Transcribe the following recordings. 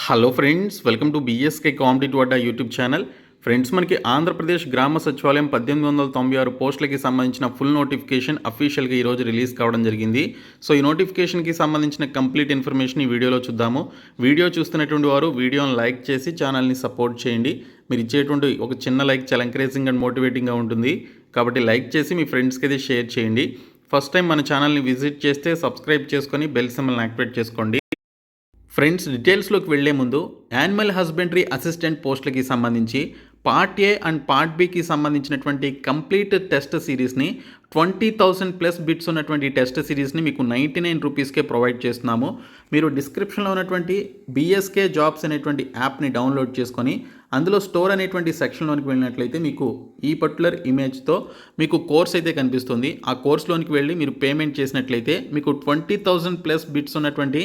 Hello friends, welcome to BSK competitive Adda YouTube channel. Friends, మనకి ఆంధ్రప్రదేశ్ గ్రామ సచివాలయం 1896 పోస్టులకి సంబంధించిన ఫుల్ నోటిఫికేషన్ అఫీషియల్గా ఈరోజు రిలీజ్ కావడం జరిగింది. సో ఈ నోటిఫికేషన్కి సంబంధించిన కంప్లీట్ ఇన్ఫర్మేషన్ ఈ వీడియోలో చూద్దాము. వీడియో చూస్తున్నటువంటి వారు వీడియోని లైక్ చేసి ఛానల్ని సపోర్ట్ చేయండి. మీరు ఇచ్చేటువంటి ఒక చిన్న లైక్ చాలా ఎంకరేజింగ్ అండ్ మోటివేటింగ్గా ఉంటుంది. కాబట్టి లైక్ చేసి మీ ఫ్రెండ్స్కి అయితే షేర్ చేయండి. ఫస్ట్ టైం మన ఛానల్ని విజిట్ చేస్తే సబ్స్క్రైబ్ చేసుకొని బెల్ సింబల్ని యాక్టివేట్ చేసుకోండి. ఫ్రెండ్స్, డీటెయిల్స్లోకి వెళ్లే ముందు యానిమల్ హస్బెండరీ అసిస్టెంట్ పోస్టులకి సంబంధించి పార్ట్ ఏ అండ్ పార్ట్ బికి సంబంధించినటువంటి కంప్లీట్ టెస్ట్ సిరీస్ని 20,000+ బిట్స్ ఉన్నటువంటి టెస్ట్ సిరీస్ని మీకు 99 రూపీస్కే ప్రొవైడ్ చేస్తున్నాము. మీరు డిస్క్రిప్షన్లో ఉన్నటువంటి బీఎస్కే జాబ్స్ అనేటువంటి యాప్ని డౌన్లోడ్ చేసుకొని అందులో స్టోర్ అనేటువంటి సెక్షన్లోనికి వెళ్ళినట్లయితే మీకు ఈ పర్టికులర్ ఇమేజ్తో మీకు కోర్స్ అయితే కనిపిస్తుంది. ఆ కోర్స్లోనికి వెళ్ళి మీరు పేమెంట్ చేసినట్లయితే మీకు 20,000+ బిట్స్ ఉన్నటువంటి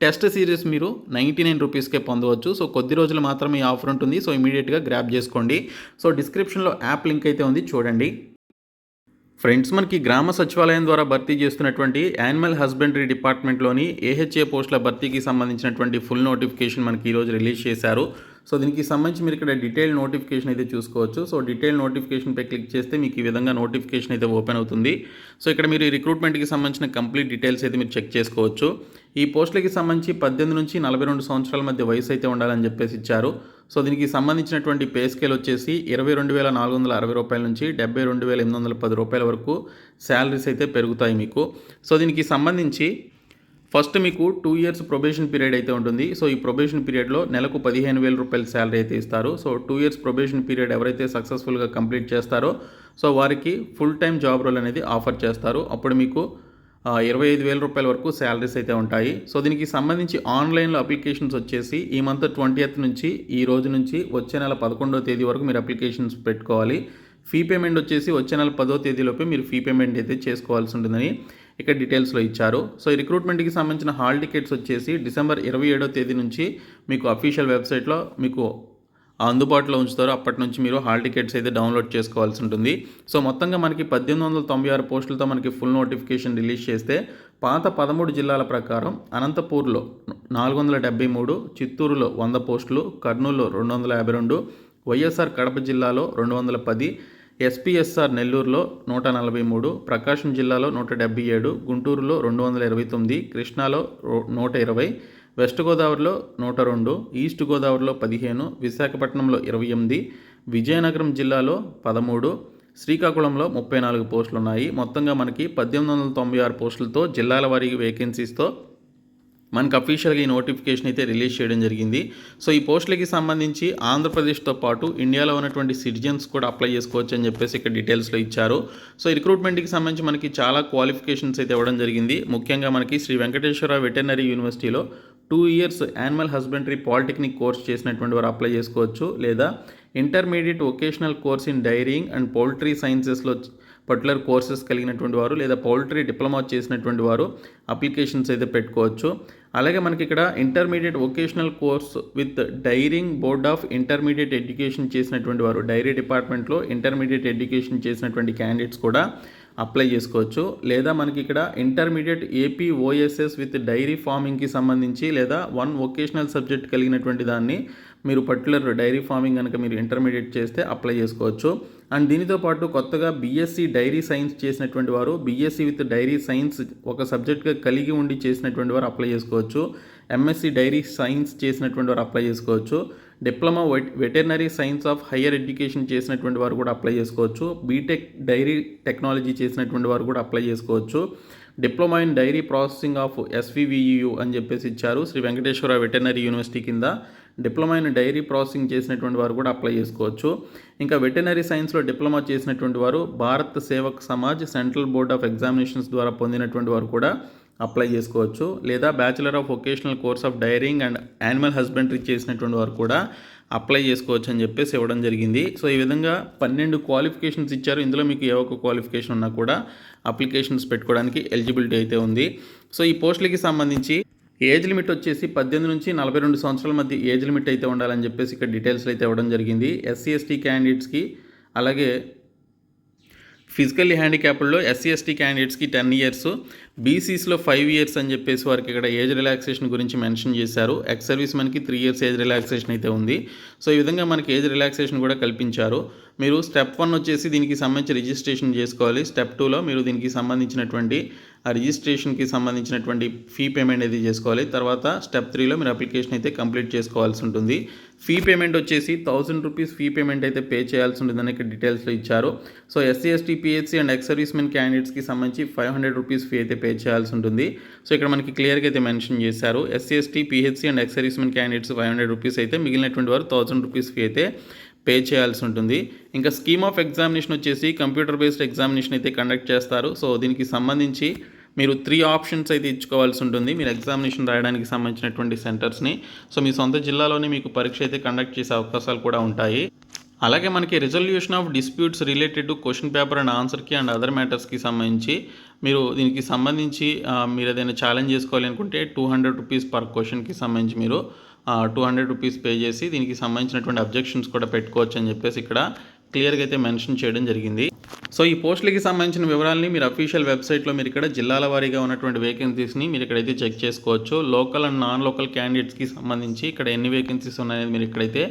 టెస్ట్ సిరీస్ మీరు 99 రూపీస్కే పొందవచ్చు. సో కొద్ది రోజులు మాత్రమే ఈ ఆఫర్ ఉంటుంది. సో ఇమీడియట్గా గ్రాబ్ చేసుకోండి. సో డిస్క్రిప్షన్లో యాప్ లింక్ అయితే ఉంది, చూడండి. ఫ్రెండ్స్, మనకి గ్రామ సచివాలయం ద్వారా భర్తీ చేస్తున్నటువంటి యానిమల్ హస్బెండరీ డిపార్ట్మెంట్లోని ఏహెచ్ఏ పోస్టుల భర్తీకి సంబంధించినటువంటి ఫుల్ నోటిఫికేషన్ మనకి ఈరోజు రిలీజ్ చేశారు. సో దీనికి సంబంధించి మీరు ఇక్కడ డీటెయిల్ నోటిఫికేషన్ అయితే చూసుకోవచ్చు. సో డీటెయిల్ నోటిఫికేషన్పై క్లిక్ చేస్తే మీకు ఈ విధంగా నోటిఫికేషన్ అయితే ఓపెన్ అవుతుంది. సో ఇక్కడ మీరు రిక్రూట్మెంట్కి సంబంధించిన కంప్లీట్ డీటెయిల్స్ అయితే మీరు చెక్ చేసుకోవచ్చు. ఈ పోస్టులకి సంబంధించి 18 నుంచి 42 సంవత్సరాల మధ్య వయసు అయితే ఉండాలని చెప్పేసి ఇచ్చారు. సో దీనికి సంబంధించినటువంటి పే స్కేల్ వచ్చేసి 22,460 రూపాయల నుంచి 72,810 రూపాయల వరకు శాలరీస్ అయితే పెరుగుతాయి మీకు. సో దీనికి సంబంధించి ఫస్ట్ మీకు 2 ఇయర్స్ ప్రొబేషన్ పీరియడ్ అయితే ఉంటుంది. సో ఈ ప్రొబేషన్ పీరియడ్లో నెలకు 15,000 రూపాయల శాలరీ అయితే ఇస్తారు. సో 2 ఇయర్స్ ప్రొబేషన్ పీరియడ్ ఎవరైతే సక్సెస్ఫుల్గా కంప్లీట్ చేస్తారో సో వారికి ఫుల్ టైం జాబ్ రోల్ అనేది ఆఫర్ చేస్తారు. అప్పుడు మీకు 25,000 రూపాయల వరకు శాలరీస్ అయితే ఉంటాయి. సో దీనికి సంబంధించి ఆన్లైన్లో అప్లికేషన్స్ వచ్చేసి ఈ మంత్ 20th నుంచి ఈ రోజు నుంచి వచ్చే నెల 11వ తేదీ వరకు మీరు అప్లికేషన్స్ పెట్టుకోవాలి. ఫీ పేమెంట్ వచ్చేసి వచ్చే నెల 10వ తేదీలోపే మీరు ఫీ పేమెంట్ అయితే చేసుకోవాల్సి ఉంటుందని ఇక్కడ డీటెయిల్స్లో ఇచ్చారు. సో ఈ రిక్రూట్మెంట్కి సంబంధించిన హాల్ టికెట్స్ వచ్చేసి డిసెంబర్ 27వ తేదీ నుంచి మీకు అఫీషియల్ వెబ్సైట్లో మీకు అందుబాటులో ఉంచుతారు. అప్పటి నుంచి మీరు హాల్ టికెట్స్ అయితే డౌన్లోడ్ చేసుకోవాల్సి ఉంటుంది. సో మొత్తంగా మనకి 1896 పోస్టులతో మనకి ఫుల్ నోటిఫికేషన్ రిలీజ్ చేస్తే పాత 13 జిల్లాల ప్రకారం అనంతపూర్లో 473, చిత్తూరులో 100 పోస్టులు, కర్నూలులో 252, వైఎస్ఆర్ కడప జిల్లాలో 210, ఎస్పీఎస్ఆర్ నెల్లూరులో 143, ప్రకాశం జిల్లాలో 177, గుంటూరులో 229, కృష్ణాలో 120, వెస్ట్ గోదావరిలో 102, ఈస్ట్ గోదావరిలో 15, విశాఖపట్నంలో 28, విజయనగరం జిల్లాలో 13, శ్రీకాకుళంలో 34 పోస్టులు ఉన్నాయి. మొత్తంగా మనకి 1896 పోస్టులతో జిల్లాల వారీ వేకెన్సీస్తో మనకు అఫీషియల్గా ఈ నోటిఫికేషన్ అయితే రిలీజ్ చేయడం జరిగింది. సో ఈ పోస్టులకి సంబంధించి ఆంధ్రప్రదేశ్తో పాటు ఇండియాలో ఉన్నటువంటి సిటిజన్స్ కూడా అప్లై చేసుకోవచ్చు అని చెప్పేసి ఇక్కడ డీటెయిల్స్లో ఇచ్చారు. సో ఈ రిక్రూట్మెంట్కి సంబంధించి మనకి చాలా క్వాలిఫికేషన్స్ అయితే ఇవ్వడం జరిగింది. ముఖ్యంగా మనకి శ్రీ వెంకటేశ్వర వెటర్నరీ యూనివర్సిటీలో 2 years animal husbandry polytechnic course చేసినటువంటి వారు అప్లై చేసుకోవచ్చు. లేదా intermediate vocational course in dairying and poultry సైన్సెస్లో పర్టికులర్ కోర్సెస్ కలిగినటువంటి వారు లేదా పౌల్ట్రీ డిప్లొమా చేసినటువంటి వారు అప్లికేషన్స్ అయితే పెట్టుకోవచ్చు. అలాగే మనకి ఇక్కడ intermediate vocational course with dairying board of intermediate education చేసినటువంటి వారు, డైరీ డిపార్ట్మెంట్లో ఇంటర్మీడియట్ ఎడ్యుకేషన్ చేసినటువంటి క్యాండిడేట్స్ కూడా అప్లై చేసుకోవచ్చు. లేదా మనకి ఇక్కడ intermediate AP OSS with dairy ఫార్మింగ్కి సంబంధించి లేదా 1 వొకేషనల్ సబ్జెక్ట్ కలిగినటువంటి దాన్ని మీరు పర్టికులర్ డైరీ ఫార్మింగ్ కనుక మీరు ఇంటర్మీడియట్ చేస్తే అప్లై చేసుకోవచ్చు. అండ్ దీనితో పాటు కొత్తగా బీఎస్సీ డైరీ సైన్స్ చేసినటువంటి వారు, బీఎస్సీ విత్ డైరీ సైన్స్ ఒక సబ్జెక్ట్గా కలిగి ఉండి చేసినటువంటి వారు అప్లై చేసుకోవచ్చు. ఎంఎస్సీ డైరీ సైన్స్ చేసినటువంటి వారు అప్లై చేసుకోవచ్చు. Diploma veterinary science of higher education చేసినటువంటి వారు కూడా అప్లై చేసుకోవచ్చు. బీటెక్ డైరీ టెక్నాలజీ చేసినటువంటి వారు కూడా అప్లై చేసుకోవచ్చు. Diploma in dairy processing of SVVU అని చెప్పేసి ఇచ్చారు. శ్రీ వెంకటేశ్వర వెటర్నరీ యూనివర్సిటీ కింద డిప్లొమా ఇన్ డైరీ ప్రాసెసింగ్ చేసినటువంటి వారు కూడా అప్లై చేసుకోవచ్చు. ఇంకా వెటర్నరీ సైన్స్లో డిప్లొమా చేసినటువంటి వారు Bharat Sevak Samaj central board of examinations ద్వారా పొందినటువంటి వారు కూడా అప్లై చేసుకోవచ్చు. లేదా bachelor of vocational course of daring and animal husbandry చేసినటువంటి వారు కూడా అప్లై చేసుకోవచ్చు అని చెప్పేసి ఇవ్వడం జరిగింది. సో ఈ విధంగా 12 క్వాలిఫికేషన్స్ ఇచ్చారు. ఇందులో మీకు ఏ ఒక్క క్వాలిఫికేషన్ ఉన్నా కూడా అప్లికేషన్స్ పెట్టుకోవడానికి ఎలిజిబిలిటీ అయితే ఉంది. సో ఈ పోస్టులకి సంబంధించి ఏజ్ లిమిట్ వచ్చేసి 18 నుంచి 42 సంవత్సరాల మధ్య ఏజ్ లిమిట్ అయితే ఉండాలని చెప్పేసి ఇక్కడ డీటెయిల్స్లో అయితే ఇవ్వడం జరిగింది. ఎస్సీ ఎస్టీ క్యాండిడేట్స్కి అలాగే ఫిజికల్లీ హ్యాండిక్యాప్డ్లో ఎస్సీ ఎస్టీ క్యాండిడేట్స్కి 10 ఇయర్స్, బీసీస్లో 5 ఇయర్స్ అని చెప్పేసి వారికి ఇక్కడ ఏజ్ రిలాక్సేషన్ గురించి మెన్షన్ చేశారు. ఎక్స్ సర్వీస్ మెన్కి 3 ఇయర్స్ ఏజ్ రిలాక్సేషన్ అయితే ఉంది. సో ఈ విధంగా మనకి ఏజ్ రిలాక్సేషన్ కూడా కల్పించారు. మీరు స్టెప్ 1 వచ్చేసి దీనికి సంబంధించి రిజిస్ట్రేషన్ చేసుకోవాలి. స్టెప్ 2లో మీరు దీనికి సంబంధించినటువంటి ఆ రిజిస్ట్రేషన్కి సంబంధించినటువంటి ఫీ పేమెంట్ అయితే చేసుకోవాలి. తర్వాత స్టెప్ 3లో మీరు అప్లికేషన్ అయితే కంప్లీట్ చేసుకోవాల్సి ఉంటుంది. ఫీ పేమెంట్ వచ్చేసి 1000 రూపీస్ ఫీ పేమెంట్ అయితే పే చేయాల్సి ఉంటుందని ఇక్కడ డీటెయిల్స్లో ఇచ్చారు. So SC ST PHC and ex service men క్యాండిడేట్స్కి సంబంధించి 500 రూపీస్ ఫీ అయితే పే చేయాల్సి ఉంటుంది. సో ఇక్కడ మనకి క్లియర్గా అయితే మెన్షన్ చేశారు. SC ST PHC and ex service men candidates 500 rupees అయితే, మిగిలినటువంటి వారు 1000 రూపీస్ ఫీ అయితే పే చేయాల్సి ఉంటుంది. ఇంకా స్కీమ్ ఆఫ్ ఎగ్జామినేషన్ వచ్చేసి కంప్యూటర్ బేస్డ్ ఎగ్జామినేషన్ అయితే కండక్ట్ చేస్తారు. సో దీనికి సంబంధించి మీరు 3 ఆప్షన్స్ అయితే ఇచ్చుకోవాల్సి ఉంటుంది మీరు ఎగ్జామినేషన్ రాయడానికి సంబంధించినటువంటి సెంటర్స్ని. సో మీ సొంత జిల్లాలోనే మీకు పరీక్ష అయితే కండక్ట్ చేసే అవకాశాలు కూడా ఉంటాయి. అలాగే మనకి resolution of disputes related to question paper and ఆన్సర్కి అండ్ అదర్ మ్యాటర్స్కి సంబంధించి మీరు దీనికి సంబంధించి మీరు ఏదైనా ఛాలెంజ్ చేసుకోవాలి అనుకుంటే 200 రూపీస్ పర్ క్వశ్చన్కి సంబంధించి మీరు 200 రూపీస్ పే చేసి దీనికి సంబంధించినటువంటి అబ్జెక్షన్స్ కూడా పెట్టుకోవచ్చు అని చెప్పేసి ఇక్కడ క్లియర్గా అయితే మెన్షన్ చేయడం జరిగింది. సో ఈ పోస్టులకి సంబంధించిన వివరాలని మీరు అఫీషియల్ వెబ్సైట్లో మీరు ఇక్కడ జిల్లాల వారీగా ఉన్నటువంటి వేకెన్సీస్ని మీరు ఇక్కడైతే చెక్ చేసుకోవచ్చు. లోకల్ అండ్ నాన్ లోకల్ క్యాండిడేట్స్కి సంబంధించి ఇక్కడ ఎన్ని వేకెన్సీస్ ఉన్నాయనేది మీరు ఇక్కడైతే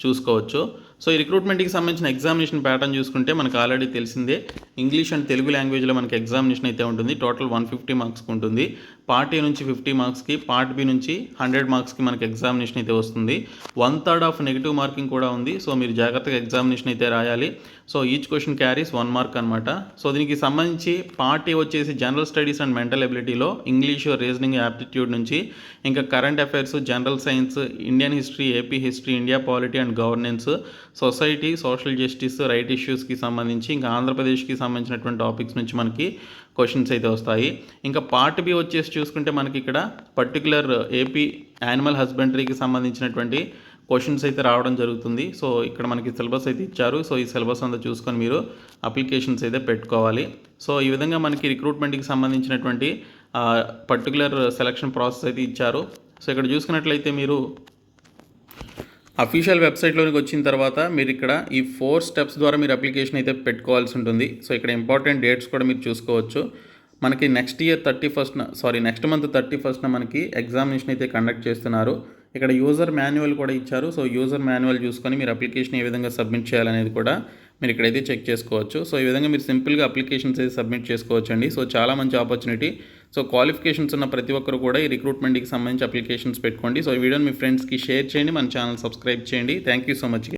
చూసుకోవచ్చు. సో ఈ రిక్రూట్మెంట్కి సంబంధించిన ఎగ్జామినేషన్ ప్యాటర్న్ చూసుకుంటే మనకు ఆల్రెడీ తెలిసిందే. ఇంగ్లీష్ అండ్ తెలుగు లాంగ్వేజ్లో మనకి ఎగ్జామినేషన్ అయితే ఉంటుంది. టోటల్ 150 మార్క్స్కి ఉంటుంది. పార్ట్ ఏ నుంచి 50 మార్క్స్కి, పార్ట్ బి నుంచి 100 మార్క్స్కి మనకి ఎగ్జామినేషన్ అయితే వస్తుంది. 1/3 ఆఫ్ నెగిటివ్ మార్కింగ్ కూడా ఉంది. సో మీరు జాగ్రత్తగా ఎగ్జామినేషన్ అయితే రాయాలి. So each question carries 1 mark అనమాట. సో దీనికి సంబంధించి పార్ట్ ఏ వచ్చేసి జనరల్ స్టడీస్ అండ్ మెంటల్ ఎబిలిటీలో ఇంగ్లీష్, రీజనింగ్, యాప్టిట్యూడ్ నుంచి ఇంకా current affairs, general science, Indian history, AP history, India polity and governance, society, social justice, right ఇష్యూస్కి సంబంధించి ఇంకా ఆంధ్రప్రదేశ్కి సంబంధించినటువంటి టాపిక్స్ నుంచి మనకి క్వశ్చన్స్ అయితే వస్తాయి. ఇంకా పార్ట్ బి వచ్చేసి చూసుకుంటే మనకి ఇక్కడ పర్టికులర్ ఏపీ యానిమల్ హస్బెండరీకి సంబంధించినటువంటి క్వశ్చన్స్ అయితే రావడం జరుగుతుంది. సో ఇక్కడ మనకి సిలబస్ అయితే ఇచ్చారు. సో ఈ సిలబస్ అంతా చూసుకొని మీరు అప్లికేషన్స్ అయితే పెట్టుకోవాలి. సో ఈ విధంగా మనకి రిక్రూట్మెంట్కి సంబంధించినటువంటి పర్టికులర్ సెలక్షన్ ప్రాసెస్ అయితే ఇచ్చారు. సో ఇక్కడ చూసుకున్నట్లయితే మీరు అఫీషియల్ వెబ్సైట్లోనికి వచ్చిన తర్వాత మీరు ఇక్కడ ఈ 4 స్టెప్స్ ద్వారా మీరు అప్లికేషన్ అయితే పెట్టుకోవాల్సి ఉంటుంది. సో ఇక్కడ ఇంపార్టెంట్ డేట్స్ కూడా మీరు చూసుకోవచ్చు. మనకి నెక్స్ట్ మంత్ 31న మనకి ఎగ్జామినేషన్ అయితే కండక్ట్ చేస్తున్నారు. ఇక్కడ యూజర్ మాన్యువల్ కూడా ఇచ్చారు. సో యూజర్ మాన్యువల్ చూసుకొని మీరు అప్లికేషన్ ఏ విధంగా సబ్మిట్ చేయాలనేది కూడా మీరు ఇక్కడైతే చెక్ చేసుకోవచ్చు. సో ఈ విధంగా మీరు సింపుల్గా అప్లికేషన్స్ అయితే సబ్మిట్ చేసుకోవచ్చు అండి. సో చాలా మంచి ఆపర్చునిటీ. సో క్వాలిఫికేషన్స్ ఉన్న ప్రతి ఒక్కరు కూడా ఈ రిక్రూట్మెంట్కి సంబంధించి అప్లికేషన్స్ పెట్టుకోండి. సో ఈ వీడియోని మీ ఫ్రెండ్స్కి షేర్ చేయండి, మన ఛానల్ సబ్స్క్రైబ్ చేయండి. Thank you so much.